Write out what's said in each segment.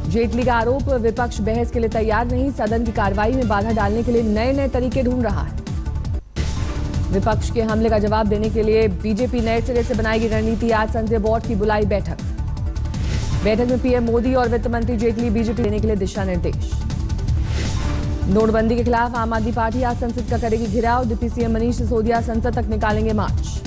जेटली का आरोप, विपक्ष बहस के लिए तैयार नहीं, सदन की कार्रवाई में बाधा डालने के लिए नए नए तरीके ढूंढ रहा है। विपक्ष के हमले का जवाब देने के लिए बीजेपी नए सिरे से बनाएगी रणनीति। आज संसदीय बोर्ड की बुलाई बैठक में पीएम मोदी और वित्त मंत्री जेटली बीजेपी देने के लिए दिशा निर्देश। नोटबंदी के खिलाफ आम आदमी पार्टी आज संसद का करेगी घेराव, डिप्टी सीएम मनीष सिसोदिया संसद तक निकालेंगे मार्च।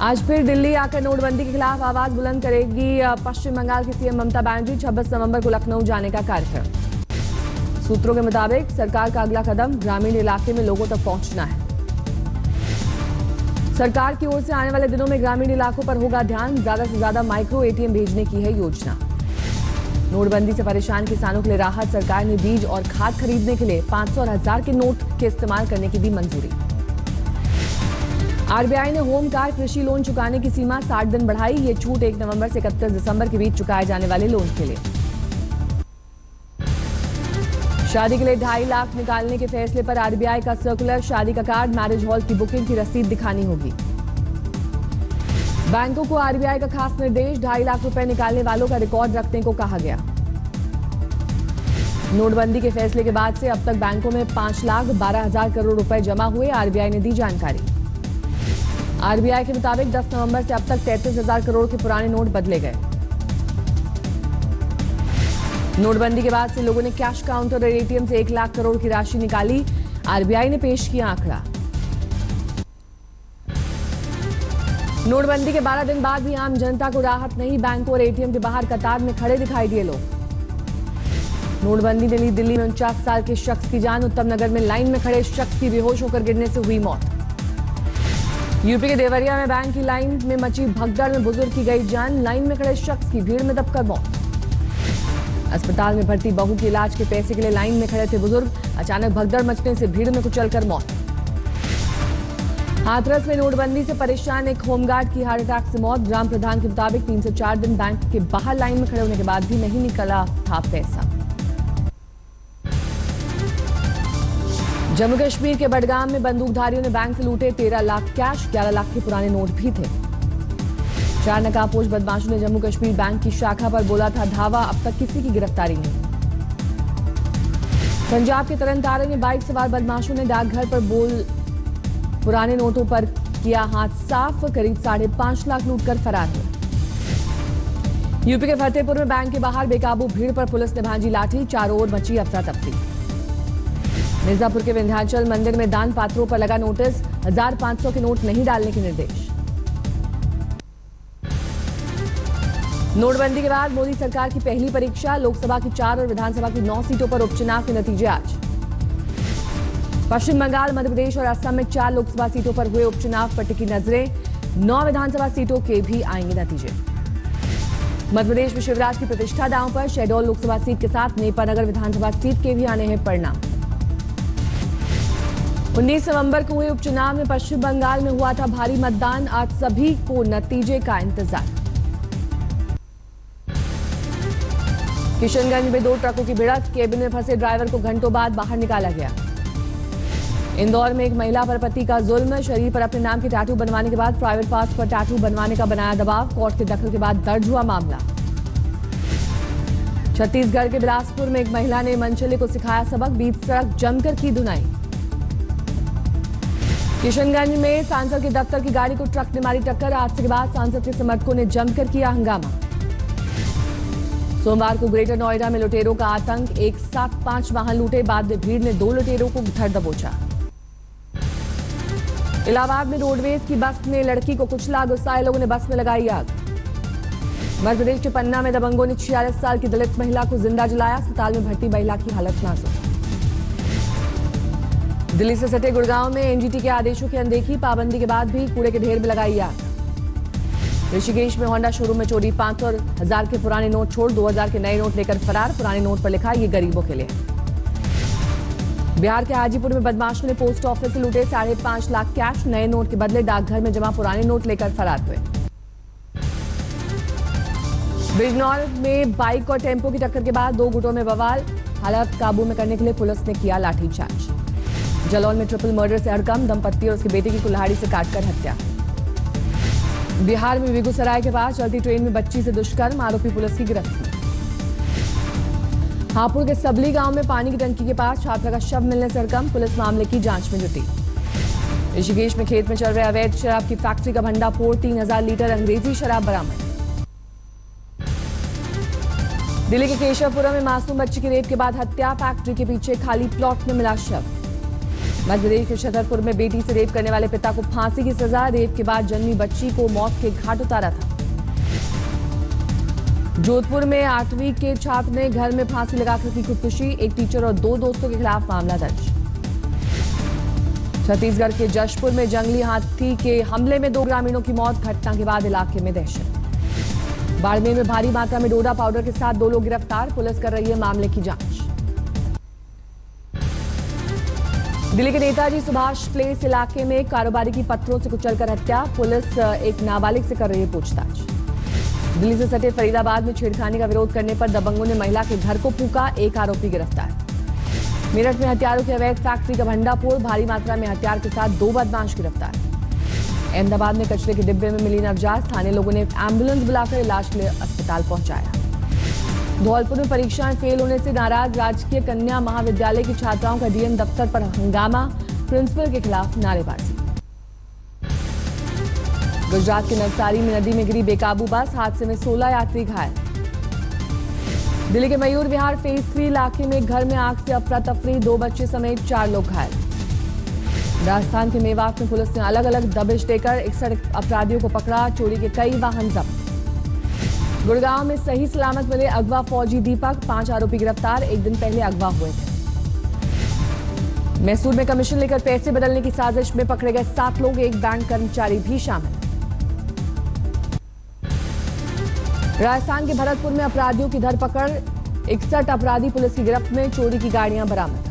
आज फिर दिल्ली आकर नोटबंदी के खिलाफ आवाज बुलंद करेगी पश्चिम बंगाल की सीएम ममता बनर्जी। 26 नवंबर को लखनऊ जाने का कार्यक्रम। सूत्रों के मुताबिक सरकार का अगला कदम ग्रामीण इलाके में लोगों तक पहुंचना है। सरकार की ओर से आने वाले दिनों में ग्रामीण इलाकों पर होगा ध्यान, ज्यादा से ज्यादा माइक्रो एटीएम भेजने की है योजना। नोटबंदी से परेशान किसानों के लिए राहत, सरकार ने बीज और खाद खरीदने के लिए 500 और 1000 के नोट के इस्तेमाल करने की दी मंजूरी। आरबीआई ने होम कार कृषि लोन चुकाने की सीमा 60 दिन बढ़ाई। ये छूट 1 नवंबर से 31 दिसंबर के बीच चुकाए जाने वाले लोन के लिए। शादी के लिए 2.5 लाख निकालने के फैसले पर आरबीआई का सर्कुलर, शादी का कार्ड, मैरिज हॉल की बुकिंग की रसीद दिखानी होगी। बैंकों को आरबीआई का खास निर्देश, 2.5 लाख रुपए निकालने वालों का रिकॉर्ड रखने को कहा गया। नोटबंदी के फैसले के बाद से अब तक बैंकों में 5,12,000 करोड़ रुपए जमा हुए, आरबीआई ने दी जानकारी। आरबीआई के मुताबिक 10 नवंबर से अब तक 33,000 करोड़ के पुराने नोट बदले गए। नोटबंदी के बाद से लोगों ने कैश काउंटर और एटीएम से 1 लाख करोड़ की राशि निकाली, आरबीआई ने पेश किया आंकड़ा। नोटबंदी के 12 दिन बाद भी आम जनता को राहत नहीं, बैंकों और एटीएम के बाहर कतार में खड़े दिखाई दिए लोग। नोटबंदी ने ली दिल्ली में 49 साल के शख्स की जान, उत्तम नगर में लाइन में खड़े शख्स की बेहोश होकर गिरने से हुई मौत। यूपी के देवरिया में बैंक की लाइन में मची भगदड़ में बुजुर्ग की गई जान, लाइन में खड़े शख्स की भीड़ में दबकर मौत। अस्पताल में भर्ती बहू के इलाज के पैसे के लिए लाइन में खड़े थे बुजुर्ग, अचानक भगदड़ मचने से भीड़ में कुचलकर मौत। हाथरस में नोटबंदी से परेशान एक होमगार्ड की हार्ट अटैक से मौत। ग्राम प्रधान के मुताबिक 3 से 4 दिन बैंक के बाहर लाइन में खड़े होने के बाद भी नहीं निकला था पैसा। जम्मू कश्मीर के बडगाम में बंदूकधारियों ने बैंक से लूटे 13 लाख कैश, 11 लाख के पुराने नोट भी थे। 4 नकाबपोश बदमाशों ने जम्मू कश्मीर बैंक की शाखा पर बोला था धावा, अब तक किसी की गिरफ्तारी नहीं। पंजाब के तरनतारन में बाइक सवार बदमाशों ने डाकघर पर पुराने नोटों पर किया हाथ साफ, करीब 5.5 लाख लूटकर फरार हुए। यूपी के फतेहपुर में बैंक के बाहर बेकाबू भीड़ पर पुलिस ने भांजी लाठी, चारों ओर मची अफरा तफरी। मिर्जापुर के विंध्याचल मंदिर में दान पात्रों पर लगा नोटिस, 1500 के नोट नहीं डालने के निर्देश। नोटबंदी के बाद मोदी सरकार की पहली परीक्षा, लोकसभा की 4 और विधानसभा की 9 सीटों पर उपचुनाव के नतीजे आज। पश्चिम बंगाल, मध्य प्रदेश और असम में 4 लोकसभा सीटों पर हुए उपचुनाव पर टिकी नजरें, 9 विधानसभा सीटों के भी आएंगे नतीजे। मध्य प्रदेश में शिवराज की प्रतिष्ठा दांव पर, शहडोल लोकसभा सीट के साथ नेपानगर विधानसभा सीट के भी आने हैं परिणाम। 19 नवंबर को हुए उपचुनाव में पश्चिम बंगाल में हुआ था भारी मतदान, आज सभी को नतीजे का इंतजार। किशनगंज में 2 ट्रकों की भिड़ंत, केबिन में फंसे ड्राइवर को घंटों बाद बाहर निकाला गया। इंदौर में एक महिला पर पति का जुल्म, शरीर पर अपने नाम के टैटू बनवाने के बाद प्राइवेट पार्ट्स पर टैटू बनवाने का बनाया दबाव, कोर्ट के दखल के बाद दर्ज हुआ मामला। छत्तीसगढ़ के बिलासपुर में एक महिला ने मनचले को सिखाया सबक, बीच सड़क जमकर की धुनाई। किशनगंज में सांसद के दफ्तर की गाड़ी को ट्रक ने मारी टक्कर, हादसे के बाद सांसद के समर्थकों ने जमकर किया हंगामा। सोमवार को ग्रेटर नोएडा में लुटेरों का आतंक, एक साथ 5 वाहन लूटे, बाद में भीड़ ने 2 लुटेरों को धर दबोचा। इलाहाबाद में रोडवेज की बस ने लड़की को कुचला, गुस्साए लोगों ने बस में लगाई आग। मध्य प्रदेश के पन्ना में दबंगों ने 46 साल की दलित महिला को जिंदा जलाया, अस्पताल में भर्ती महिला की हालत नाजुक। दिल्ली से सटे गुड़गांव में एनजीटी के आदेशों की अनदेखी, पाबंदी के बाद भी कूड़े के ढेर में लगाई आग। ऋषिकेश में होंडा शोरूम में चोरी, 500 और 1000 के पुराने नोट छोड़ 2000 के नए नोट लेकर फरार, पुराने नोट पर लिखा ये गरीबों के लिए। बिहार के हाजीपुर में बदमाशों ने पोस्ट ऑफिस से लूटे 5.5 लाख कैश, नए नोट के बदले डाकघर में जमा पुराने नोट लेकर फरार हुए। बिजनौर में बाइक और टेम्पो की टक्कर के बाद 2 गुटों में बवाल, हालात काबू में करने के लिए पुलिस ने किया लाठीचार्ज। जालौन में ट्रिपल मर्डर से हड़कंप, दंपत्ति और उसके बेटे की कुल्हाड़ी से काटकर हत्या। बिहार में बेगूसराय के पास चलती ट्रेन में बच्ची से दुष्कर्म, आरोपी पुलिस की गिरफ्त में। हापुड़ के सबली गांव में पानी की टंकी के पास छात्रा का शव मिलने से हड़कंप, पुलिस मामले की जांच में जुटी। ऋषिकेश में खेत में चल रहे अवैध शराब की फैक्ट्री का भंडाफोड़, 3000 लीटर अंग्रेजी शराब बरामद। दिल्ली के केशवपुरा में मासूम बच्ची की रेप के बाद हत्या, फैक्ट्री के पीछे खाली प्लॉट में मिला शव। मध्य प्रदेश के छतरपुर में बेटी से रेप करने वाले पिता को फांसी की सजा, रेप के बाद जन्मी बच्ची को मौत के घाट उतारा था। जोधपुर में 8वीं के छात्र ने घर में फांसी लगाकर की खुदकुशी, एक टीचर और 2 दोस्तों के खिलाफ मामला दर्ज। छत्तीसगढ़ के जशपुर में जंगली हाथी के हमले में 2 ग्रामीणों की मौत, घटना के बाद इलाके में दहशत। बाड़मेर में भारी मात्रा में डोडा पाउडर के साथ 2 लोग गिरफ्तार, पुलिस कर रही है मामले की जांच। दिल्ली के नेताजी सुभाष प्लेस इलाके में कारोबारी की पत्थरों से कुचलकर हत्या, पुलिस एक नाबालिग से कर रही है पूछताछ। दिल्ली से सटे फरीदाबाद में छेड़खानी का विरोध करने पर दबंगों ने महिला के घर को फूंका, एक आरोपी गिरफ्तार। मेरठ में हथियारों की अवैध फैक्ट्री का भंडाफोड़, भारी मात्रा में हथियार के साथ 2 बदमाश गिरफ्तार। अहमदाबाद में कचरे के डिब्बे में मिली नवजात, स्थानीय लोगों ने एम्बुलेंस बुलाकर इलाज के लिए अस्पताल पहुंचाया। धौलपुर में परीक्षाएं फेल होने से नाराज राजकीय कन्या महाविद्यालय की छात्राओं का डीएम दफ्तर पर हंगामा, प्रिंसिपल के खिलाफ नारेबाजी। गुजरात के नवसारी में नदी में गिरी बेकाबू बस, हादसे में 16 यात्री घायल। दिल्ली के मयूर विहार फेज 3 इलाके में घर में आग से अफरा तफरी, 2 बच्चे समेत 4 लोग घायल। राजस्थान के मेवात में पुलिस ने अलग अलग दबिश देकर 61 अपराधियों को पकड़ा, चोरी के कई वाहन जब्त। गुड़गांव में सही सलामत मिले अगवा फौजी दीपक, 5 आरोपी गिरफ्तार, एक दिन पहले अगवा हुए थे। मैसूर में कमीशन लेकर पैसे बदलने की साजिश में पकड़े गए 7 लोग, एक बैंक कर्मचारी भी शामिल। राजस्थान के भरतपुर में अपराधियों की धरपकड़, 61 अपराधी पुलिस की गिरफ्त में, चोरी की गाड़ियां बरामद।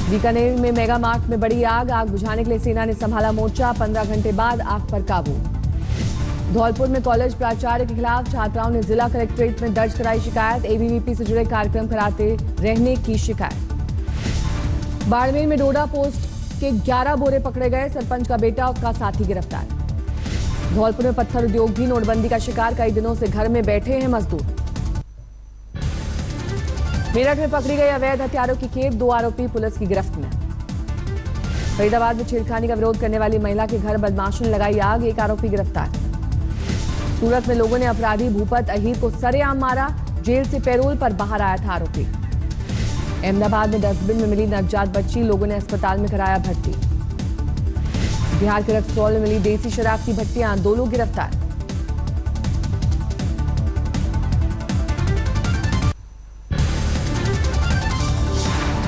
बीकानेर में मेगा मार्ट में बड़ी आग बुझाने के लिए सेना ने संभाला मोर्चा, 15 घंटे बाद आग पर काबू। धौलपुर में कॉलेज प्राचार्य के खिलाफ छात्राओं ने जिला कलेक्ट्रेट में दर्ज कराई शिकायत, एबीवीपी से जुड़े कार्यक्रम कराते रहने की शिकायत। बाड़मेर में डोडा पोस्ट के 11 बोरे पकड़े गए, सरपंच का बेटा और उसका साथी गिरफ्तार। धौलपुर में पत्थर उद्योग भी नोटबंदी का शिकार, कई दिनों से घर में बैठे हैं मजदूर। मेरठ में पकड़ी गई अवैध हथियारों की खेप, 2 आरोपी पुलिस की गिरफ्त में। फरीदाबाद में छेड़खानी का विरोध करने वाली महिला के घर बदमाशों ने लगाई आग, 1 आरोपी गिरफ्तार। सूरत में लोगों ने अपराधी भूपत अहीर को सरेआम मारा, जेल से पैरोल पर बाहर आया था आरोपी। अहमदाबाद में डस्टबिन में मिली नवजात बच्ची, लोगों ने अस्पताल में कराया भर्ती। बिहार के रक्सौल में मिली देसी शराब की भट्टियां, 2 लोग गिरफ्तार।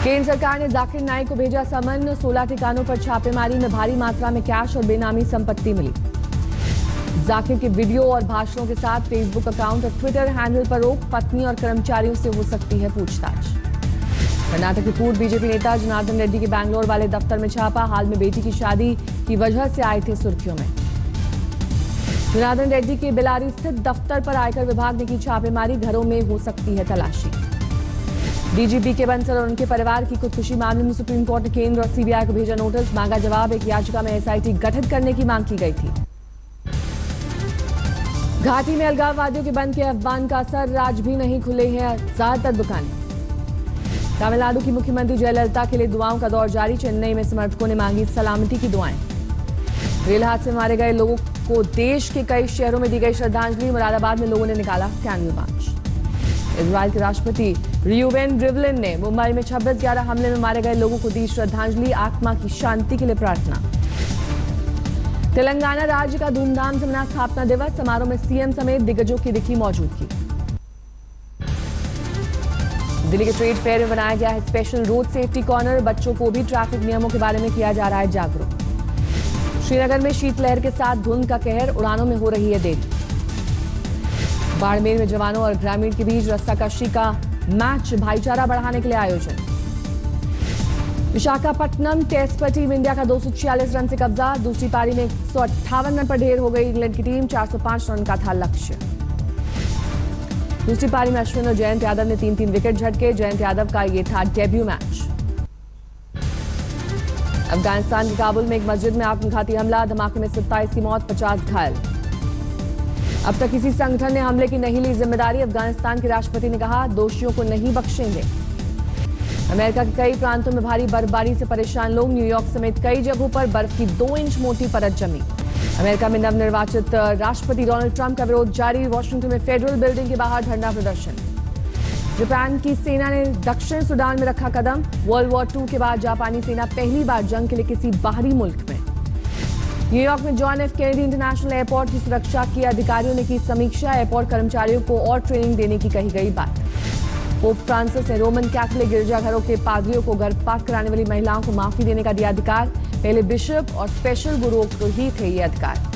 केंद्र सरकार ने जाकिर नाइक को भेजा समन, 16 ठिकानों पर छापेमारी में भारी मात्रा में कैश और बेनामी संपत्ति मिली। जाकिर के वीडियो और भाषणों के साथ फेसबुक अकाउंट और ट्विटर हैंडल पर रोक, पत्नी और कर्मचारियों से हो सकती है पूछताछ। कर्नाटक के पूर्व बीजेपी नेता जनार्दन रेड्डी के बैंगलोर वाले दफ्तर में छापा, हाल में बेटी की शादी की वजह से आए थे सुर्खियों में। जनार्दन रेड्डी के बेलारी स्थित दफ्तर पर आयकर विभाग ने की छापेमारी, घरों में हो सकती है तलाशी। डीजीपी के बंसल और उनके परिवार की खुदकुशी मामले में सुप्रीम कोर्ट ने केंद्र और सीबीआई को भेजा नोटिस, मांगा जवाब, एक याचिका में एसआईटी गठित करने की मांग की गई थी। घाटी में अलगाववादियों के बंद के अफवान का असर, आज भी नहीं खुले हैं ज्यादातर दुकानें। तमिलनाडु की मुख्यमंत्री जयललिता के लिए दुआओं का दौर जारी, चेन्नई में समर्थकों ने मांगी सलामती की दुआएं। रेल हादसे में मारे गए लोगों को देश के कई शहरों में दी गई श्रद्धांजलि, मुरादाबाद में लोगों ने निकाला कैंडल मार्च। इजराइल के राष्ट्रपति रियूवेन रिवलिन ने मुंबई में 26/11 हमले में मारे गए लोगों को दी श्रद्धांजलि, आत्मा की शांति के लिए प्रार्थना। तेलंगाना राज्य का धूमधाम से मना स्थापना दिवस, समारोह में सीएम समेत दिग्गजों की दिखी मौजूदगी। दिल्ली के ट्रेड फेयर में बनाया गया है स्पेशल रोड सेफ्टी कॉर्नर, बच्चों को भी ट्रैफिक नियमों के बारे में किया जा रहा है जागरूक। श्रीनगर में शीतलहर के साथ धुंध का कहर, उड़ानों में हो रही है देरी। बाड़मेर में जवानों और ग्रामीण के बीच रस्साकशी का मैच, भाईचारा बढ़ाने के लिए आयोजन। विशाखापट्टनम टेस्ट पर टीम इंडिया का 246 रन से कब्जा, दूसरी पारी में 158 रन पर ढेर हो गई इंग्लैंड की टीम, 405 रन का था लक्ष्य। दूसरी पारी में अश्विन और जयंत यादव ने 3-3 विकेट झटके, जयंत यादव का ये था डेब्यू मैच। अफगानिस्तान के काबुल में एक मस्जिद में आत्मघाती हमला, धमाके में 27 की मौत, 50 घायल। अब तक किसी संगठन ने हमले की नहीं ली जिम्मेदारी, अफगानिस्तान के राष्ट्रपति ने कहा दोषियों को नहीं बख्शेंगे। अमेरिका के कई प्रांतों में भारी बर्फबारी से परेशान लोग, न्यूयॉर्क समेत कई जगहों पर बर्फ की 2 इंच मोटी परत जमी। अमेरिका में नवनिर्वाचित राष्ट्रपति डोनाल्ड ट्रंप का विरोध जारी, वॉशिंगटन में फेडरल बिल्डिंग के बाहर धरना प्रदर्शन। जापान की सेना ने दक्षिण सूडान में रखा कदम, वर्ल्ड वॉर II के बाद जापानी सेना पहली बार जंग के लिए किसी बाहरी मुल्क में। न्यूयॉर्क में John F Kennedy international airport की सुरक्षा की अधिकारियों ने की समीक्षा, एयरपोर्ट कर्मचारियों को और ट्रेनिंग देने की कही गई बात। पोप फ्रांसिस ने रोमन कैथोलिक गिरजाघरों के पादरियों को गर्भपात कराने वाली महिलाओं को माफी देने का दिया अधिकार, पहले बिशप और स्पेशल गुरुओं को ही थे ये अधिकार।